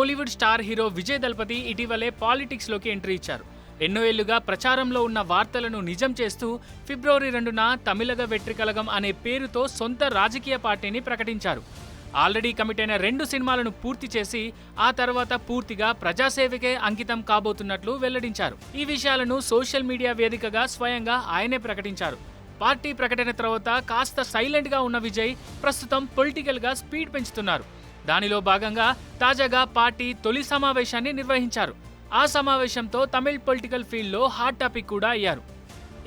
Kollywood star hero Vijay దళపతి ఇటీవలే పాలిటిక్స్లోకి entry ఇచ్చారు. ఎన్నో ఏళ్లుగా ప్రచారంలో ఉన్న వార్తలను నిజం చేస్తూ ఫిబ్రవరి 2న తమిళగ వెట్రికలగం అనే పేరుతో సొంత రాజకీయ పార్టీని ప్రకటించారు. ఆల్రెడీ కమిట్ అయిన 2 సినిమాలను పూర్తి చేసి ఆ తర్వాత పూర్తిగా ప్రజాసేవకే అంకితం కాబోతున్నట్లు వెల్లడించారు. ఈ విషయాలను సోషల్ మీడియా వేదికగా స్వయంగా ఆయనే ప్రకటించారు. పార్టీ ప్రకటన తర్వాత కాస్త సైలెంట్ గా ఉన్న విజయ్ ప్రస్తుతం పొలిటికల్ గా స్పీడ్ పెంచుతున్నారు. దానిలో భాగంగా తాజాగా పార్టీ తొలి సమావేశాన్ని నిర్వహించారు. ఆ సమావేశంతో తమిళ్ పొలిటికల్ ఫీల్డ్లో హాట్ టాపిక్ కూడా అయ్యారు.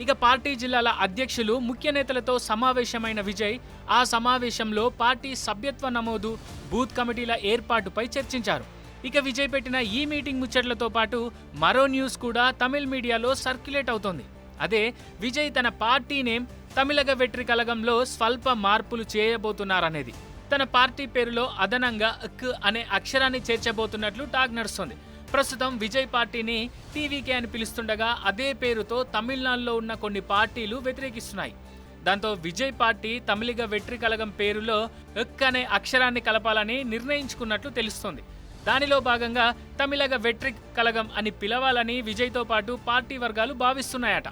ఇక పార్టీ జిల్లాల అధ్యక్షులు, ముఖ్య నేతలతో సమావేశమైన విజయ్ ఆ సమావేశంలో పార్టీ సభ్యత్వ నమోదు, బూత్ కమిటీల ఏర్పాటుపై చర్చించారు. ఇక విజయ్ పెట్టిన ఈ మీటింగ్ ముచ్చట్లతో పాటు మరో న్యూస్ కూడా తమిళ్ మీడియాలో సర్క్యులేట్ అవుతోంది. అదే విజయ్ తన పార్టీ నేమ్ తమిళగ వెట్రికలగంలో స్వల్ప మార్పులు చేయబోతున్నారనేది. తన పార్టీ పేరులో అదనంగా క్ అనే అక్షరాన్ని చేర్చబోతున్నట్లు టాక్ నడుస్తోంది. ప్రస్తుతం విజయ్ పార్టీని టీవీకే అని పిలుస్తుండగా అదే పేరుతో తమిళనాడులో ఉన్న కొన్ని పార్టీలు వ్యతిరేకిస్తున్నాయి. దాంతో విజయ్ పార్టీ తమిళగ వెట్రికలగం పేరులో క్ అనే అక్షరాన్ని కలపాలని నిర్ణయించుకున్నట్లు తెలుస్తోంది. దానిలో భాగంగా తమిళగ వెట్రికలగం అని పిలవాలని విజయ్తో పాటు పార్టీ వర్గాలు భావిస్తున్నాయట.